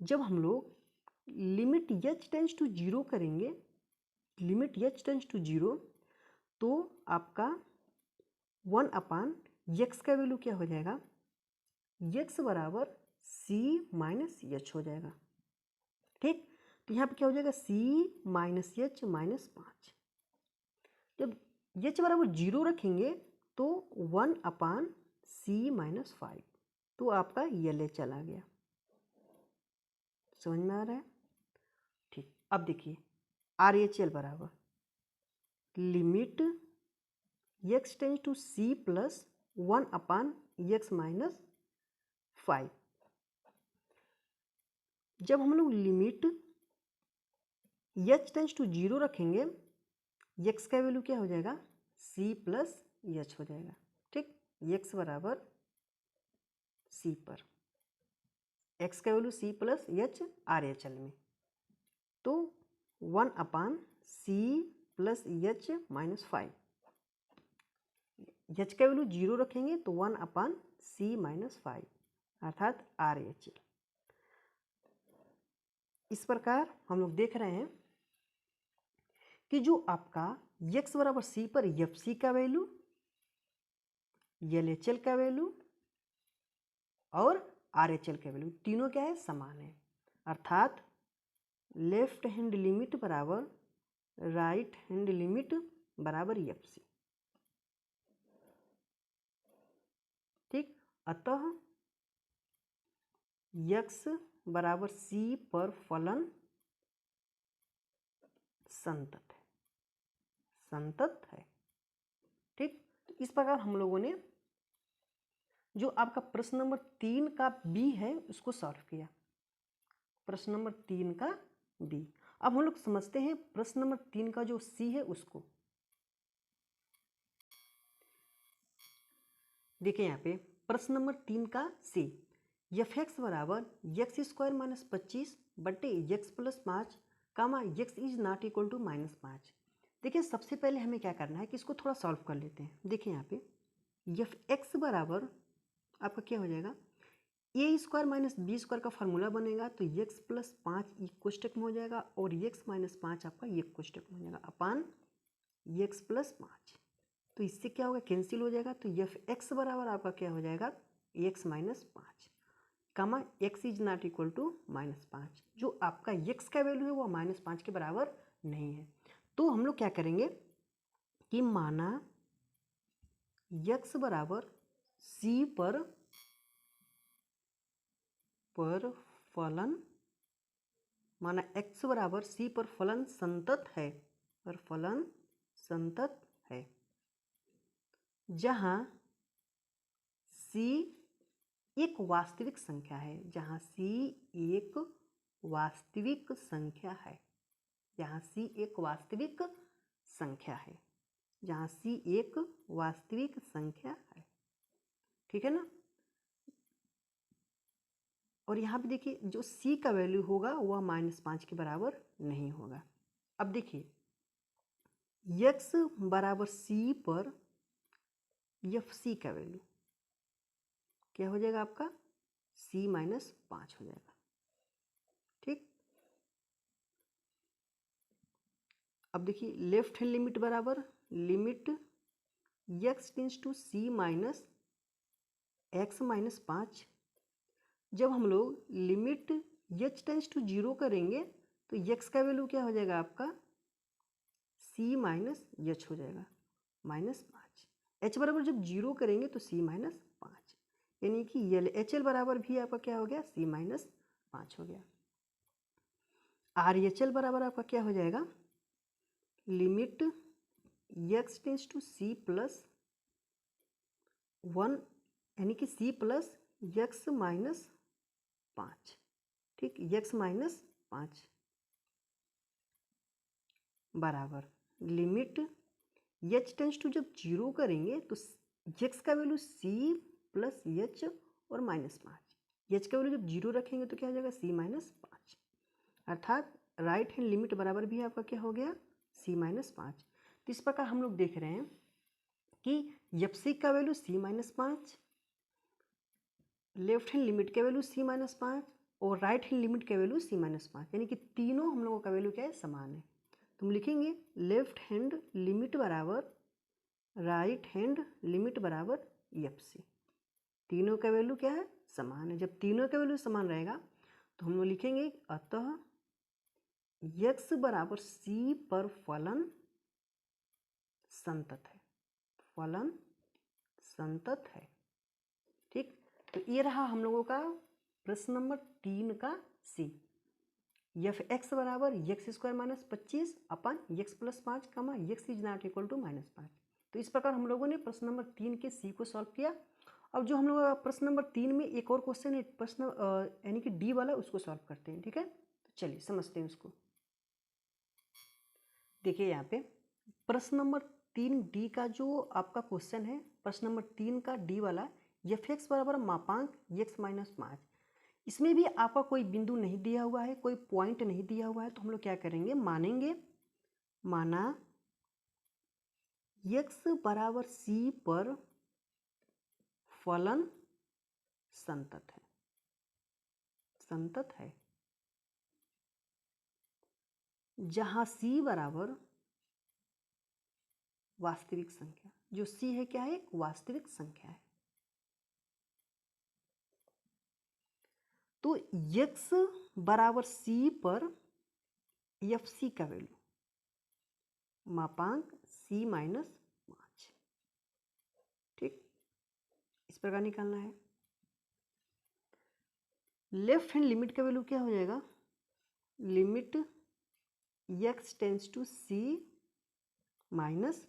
जब हम लोग लिमिट h टेंस टू 0 करेंगे, लिमिट h टेंस टू 0, तो आपका 1 अपान x का वैल्यू क्या हो जाएगा, x बराबर c माइनस h हो जाएगा। ठीक, तो यहाँ पे क्या हो जाएगा, c माइनस h माइनस 5। जब h बराबर 0 रखेंगे तो 1 अपान c माइनस 5, तो आपका LHL आ गया। समझ में आ रहा है? ठीक, अब देखिए RHL बराबर limit x tends to c plus 1 upon x minus 5। जब हम लोग लिमिट h टेंस टू 0 रखेंगे, x का वैल्यू क्या हो जाएगा, c प्लस h हो जाएगा। ठीक, x बराबर c पर x का value c plus h RHL में, तो 1 अपान c plus h minus 5। H का वैल्यू 0 रखेंगे तो 1/c-5 अर्थात RHL। इस प्रकार हम लोग देख रहे हैं कि जो आपका x बराबर c पर FC का वैल्यू, LHL का वैल्यू और RHL का वैल्यू तीनों क्या है, समान है। अर्थात लेफ्ट हैंड लिमिट बराबर राइट हैंड लिमिट बराबर FC। ठीक, अतः x बराबर c पर फलन संतत है। ठीक, तो इस प्रकार हम लोगों ने जो आपका प्रश्न नंबर 3 का बी है उसको सॉल्व किया। प्रश्न नंबर 3 का बी। अब हम लोग समझते हैं प्रश्न नंबर 3 का जो सी है उसको। देखिए यहाँ पे प्रश्न नंबर 3 का सी, एफ एक्स बराबर x² - 25 बटे x+5 comma x is not equal to -5। देखिए सबसे पहले हमें क्या करना है कि इसको थोड़ा सॉल्व कर लेते हैं। देखिए यहाँ पे एफ एक्स बराबर आपका क्या हो जाएगा, a² - b² का फार्मूला बनेगा तो x+5 एक कोष्टक में हो जाएगा और x-5 आपका एक कोष्टक में हो जाएगा अपान x+5। तो इससे क्या होगा, कैंसिल हो जाएगा। तो एफ एक्स बराबर आपका क्या हो जाएगा, x-5 comma x is not equal to -5। जो आपका x का वैल्यू है वो -5 के बराबर नहीं है। तो हम लोग क्या करेंगे कि माना x बराबर c पर फलन, माना x बराबर c पर फलन संतत है, पर फलन संतत है, जहाँ c एक वास्तविक संख्या है, जहाँ c एक वास्तविक संख्या है, जहाँ c एक वास्तविक संख्या है, जहाँ c एक वास्तविक संख्या है। ठीक है ना। और यहाँ पे देखिए जो c का वैल्यू होगा वह -5 के बराबर नहीं होगा। अब देखिए x बराबर c पर FC का वैल्यू क्या हो जाएगा आपका, c-5 हो जाएगा। ठीक, अब देखिए लेफ्ट हैंड लिमिट बराबर limit x tends to c minus x-5। जब हम लोग लिमिट h टेंस टू 0 करेंगे तो x का वैल्यू क्या हो जाएगा आपका, c-h हो जाएगा -5। h बराबर जब 0 करेंगे तो c-5, यानी कि LHL बराबर भी आपका क्या हो गया, c-5 हो गया। RHL बराबर आपका क्या हो जाएगा, limit x tends to c + 1 यानी कि c + x-5। ठीक, x-5 बराबर लिमिट h टेंस टू जब 0 करेंगे तो x का वैल्यू c + h और -5। h का वैल्यू जब 0 रखेंगे तो क्या हो जाएगा, c-5। अर्थात राइट हैंड लिमिट बराबर भी आपका क्या हो गया, c-5। तो इस प्रकार हम लोग देख रहे हैं कि FC का value c-5, left hand limit का वैल्यू c-5 और राइट हैंड लिमिट का वैल्यू c-5, यानी कि तीनों हम लोगों का वैल्यू क्या है, समान है। तुम लिखेंगे लेफ्ट हैंड लिमिट बराबर राइट हैंड लिमिट बराबर FC। तीनों का वैल्यू क्या है, समान है। जब तीनों का वैल्यू समान रहेगा तो हम लोग लिखेंगे अतः x बराबर c पर फलन संतत है, फलन संतत है। ठीक, तो ये रहा हम लोगों का प्रश्न नंबर 3 का सी। एफ एक्स बराबर x² - 25 upon x+5 comma x is not equal to -5। तो इस प्रकार हम लोगों ने प्रश्न नंबर 3 के सी को सॉल्व किया। अब जो हम लोग प्रश्न नंबर 3 में एक और क्वेश्चन है, प्रश्न यानी कि डी वाला, उसको सॉल्व करते हैं। ठीक है, तो चलिए समझते हैं उसको। देखिए यहाँ पे प्रश्न नंबर 3 डी का जो आपका क्वेश्चन है, प्रश्न नंबर 3 का डी वाला, एफ एक्स बराबर मापांक x-5। इसमें भी आपका कोई बिंदु नहीं दिया हुआ है, कोई पॉइंट नहीं दिया हुआ है। तो हम लोग क्या करेंगे, मानेंगे, माना x बराबर c पर फलन संतत है, संतत है, जहां c बराबर वास्तविक संख्या, जो c है क्या है, एक वास्तविक संख्या है। तो x बराबर c पर fc का वैल्यू, मापांक c माइनस 5, ठीक, इस प्रकार निकालना है। लेफ्ट हैंड लिमिट का वैल्यू क्या हो जाएगा, limit x tends to c minus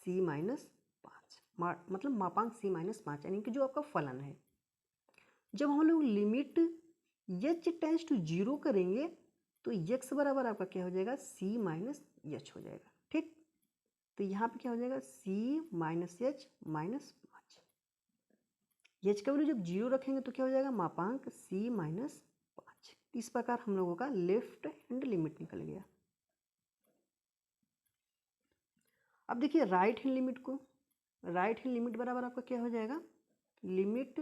c minus 5, मतलब मापांक c माइनस 5, यानी कि जो आपका फलन है। जब हम लोग लिमिट h टेंस टू 0 करेंगे तो x बराबर आपका क्या हो जाएगा, c माइनस h हो जाएगा, ठीक। तो यहाँ पे क्या हो जाएगा, c minus h minus 5। h का वैल्यू जब 0 रखेंगे तो क्या हो जाएगा, मापांक c माइनस 5। इस प्रकार हम लोगों का लेफ्ट हैंड लिमिट निकल गया। अब देखिए राइट हैंड लिमिट को, राइट हैंड लिमिट बराबर आपका क्या हो जाएगा, limit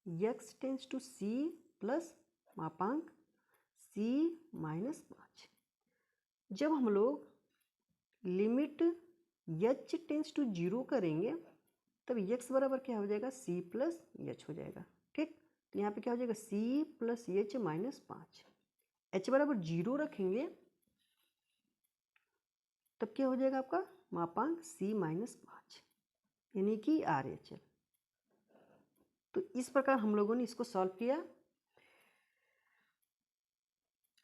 x tends to c plus मापांक c माइनस 5। जब हम लोग लिमिट h टेंस टू 0 करेंगे तब x बराबर क्या हो जाएगा, c प्लस h हो जाएगा, ठीक। तो यहाँ पे क्या हो जाएगा, c plus h minus 5। h बराबर 0 रखेंगे तब क्या हो जाएगा आपका, मापांक c माइनस 5, यानी कि RHL। तो इस प्रकार हम लोगों ने इसको सॉल्व किया।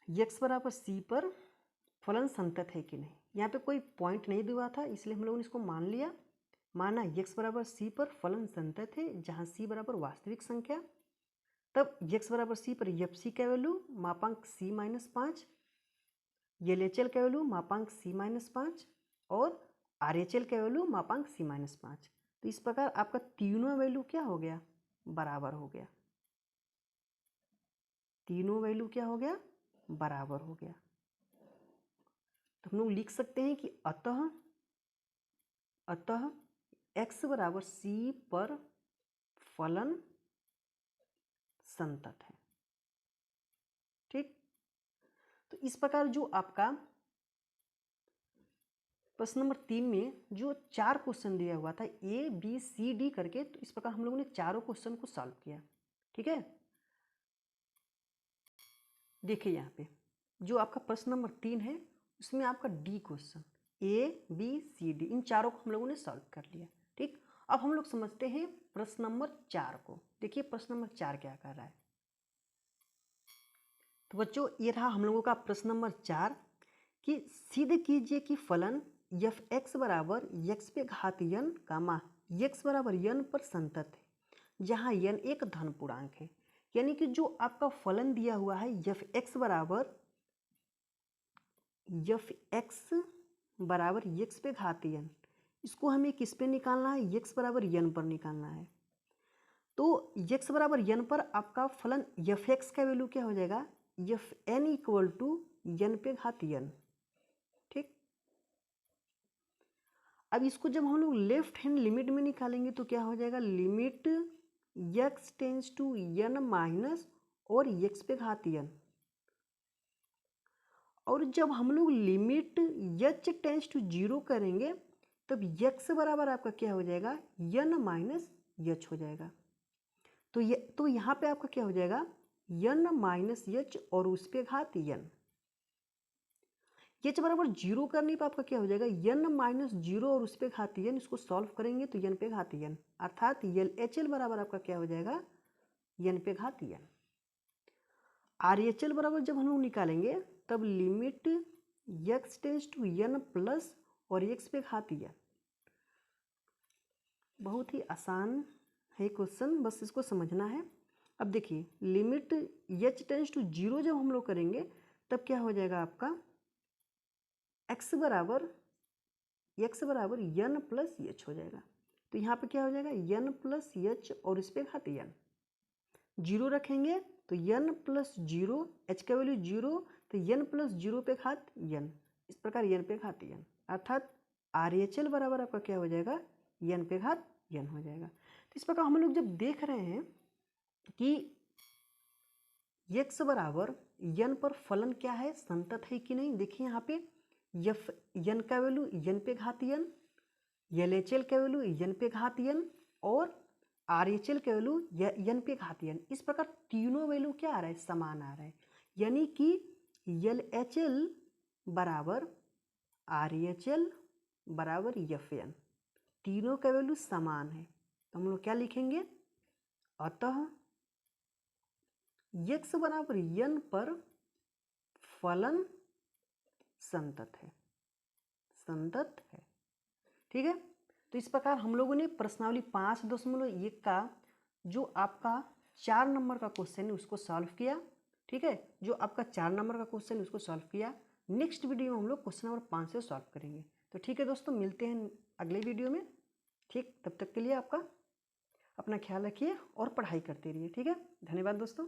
x बराबर c पर फलन संतत है कि नहीं, यहाँ पे कोई पॉइंट नहीं दिया था इसलिए हम लोगों ने इसको मान लिया। माना x बराबर c पर फलन संतत है जहाँ c बराबर वास्तविक संख्या, तब x बराबर c पर fc का वैल्यू मापांक c माइनस 5, LHL का वैल्यू मापांक c माइनस 5 और RHL का वैल्यू मापांक c माइनस 5। तो इस प्रकार आपका तीनों वैल्यू क्या हो गया, बराबर हो गया, तीनों वैल्यू क्या हो गया, बराबर हो गया। तो हम लोग लिख सकते हैं कि अतः x बराबर c पर फलन संतत है, ठीक। तो इस प्रकार जो आपका प्रश्न नंबर 3 में जो 4 क्वेश्चन दिया हुआ था A B C D करके, तो इस प्रकार हम लोगों ने चारों क्वेश्चन को सॉल्व किया, ठीक है। देखिए यहाँ पे जो आपका प्रश्न नंबर 3 है उसमें आपका D question A B C D इन चारों को हम लोगों ने सॉल्व कर लिया, ठीक। अब हम लोग समझते हैं प्रश्न नंबर 4 को। देखिए प्रश्न नंबर 4 क्या कर रहा है। तो बच्चों ये रहा हम लोगों का प्रश्न नंबर 4 कि सिद्ध कीजिए कि फलन एफ एक्स बराबर एक्स पे घात n कामा एक्स बराबर n पर संतत है जहाँ n एक धन पूर्णांक है। यानी कि जो आपका फलन दिया हुआ है एफ एक्स बराबर एक्स पे घात n, इसको हमें किस पे निकालना है, x बराबर n पर निकालना है। तो x बराबर n पर आपका फलन एफ एक्स का वैल्यू क्या हो जाएगा, f n equal to n पे घात n, ठीक। अब इसको जब हम लोग लेफ्ट हैंड लिमिट में निकालेंगे तो क्या हो जाएगा, limit x tends to n minus और x पे घात n, और जब हम लोग लिमिट h टेंस टू 0 करेंगे तब x बराबर आपका क्या हो जाएगा, n माइनस h हो जाएगा। तो यहाँ पे आपका क्या हो जाएगा, n माइनस h और उस पे घात n। h बराबर 0 करने पर आपका क्या हो जाएगा, n माइनस 0 और उस पे घात n, इसको सॉल्व करेंगे तो n पे घात n, अर्थात LHL बराबर आपका क्या हो जाएगा, n पे घात n। RHL बराबर जब हम लोग निकालेंगे तब limit x tends to n plus और x पे घात n। बहुत ही आसान है क्वेश्चन, बस इसको समझना है। अब देखिए लिमिट h टेंस टू 0 जब हम लोग करेंगे तब क्या हो जाएगा आपका, x बराबर n प्लस h हो जाएगा। तो यहाँ पे क्या हो जाएगा, n प्लस h और इस पे घात n, 0 रखेंगे तो n प्लस जीरो, h का वैल्यू जीरो, तो n प्लस जीरो पे घात n, इस प्रकार n पे घात n, अर्थात RHL बराबर आपका क्या हो जाएगा, n पे घात n हो जाएगा। तो इस प्रकार हम लोग जब देख रहे हैं कि x बराबर n पर फलन क्या है, संतत है कि नहीं, देखिए यहाँ पे f n का वैल्यू n पे घात n, LHL का वैल्यू n पे घात n और RHL का वैल्यू n पे घात n, इस प्रकार तीनों वैल्यू क्या आ रहा है, समान आ रहा है, यानी कि LHL बराबर RHL बराबर FN, तीनों का वैल्यू समान है। तो हम लोग क्या लिखेंगे, अतः x बराबर n पर फलन संतत है, संतत है। ठीक है, तो इस प्रकार हम लोगों ने प्रश्नावली 5.1 का जो आपका 4 नंबर का क्वेश्चन है उसको सॉल्व किया। ठीक है, जो आपका 4 नंबर का क्वेश्चन है उसको सॉल्व किया। नेक्स्ट वीडियो में हम लोग क्वेश्चन नंबर 5 से सॉल्व करेंगे। तो ठीक है दोस्तों, मिलते हैं अगले वीडियो में। ठीक, तब तक के लिए आपका अपना ख्याल रखिए और पढ़ाई करते रहिए। ठीक है, धन्यवाद दोस्तों।